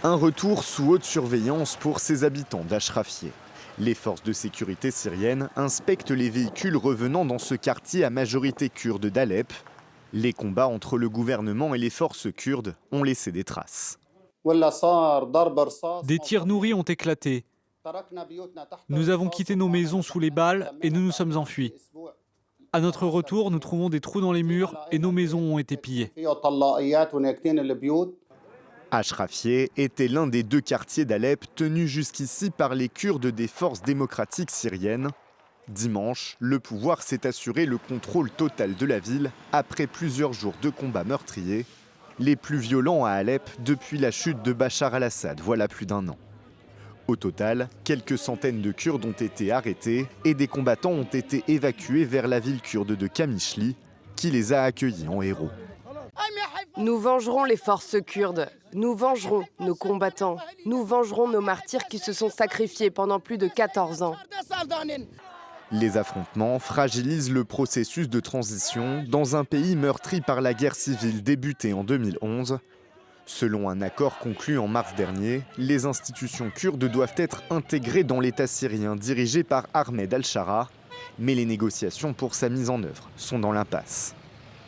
Un retour sous haute surveillance pour ces habitants d'Achrafieh. Les forces de sécurité syriennes inspectent les véhicules revenant dans ce quartier à majorité kurde d'Alep. Les combats entre le gouvernement et les forces kurdes ont laissé des traces. Des tirs nourris ont éclaté. Nous avons quitté nos maisons sous les balles et nous nous sommes enfuis. À notre retour, nous trouvons des trous dans les murs et nos maisons ont été pillées. Achrafieh était l'un des 2 quartiers d'Alep tenus jusqu'ici par les Kurdes des forces démocratiques syriennes. Dimanche, le pouvoir s'est assuré le contrôle total de la ville après plusieurs jours de combats meurtriers, les plus violents à Alep depuis la chute de Bachar al-Assad, voilà plus d'1 an. Au total, quelques centaines de Kurdes ont été arrêtés et des combattants ont été évacués vers la ville kurde de Kamishli, qui les a accueillis en héros. Nous vengerons les forces kurdes, nous vengerons nos combattants, nous vengerons nos martyrs qui se sont sacrifiés pendant plus de 14 ans. Les affrontements fragilisent le processus de transition dans un pays meurtri par la guerre civile débutée en 2011. Selon un accord conclu en mars dernier, les institutions kurdes doivent être intégrées dans l'État syrien dirigé par Ahmed al-Shara, mais les négociations pour sa mise en œuvre sont dans l'impasse.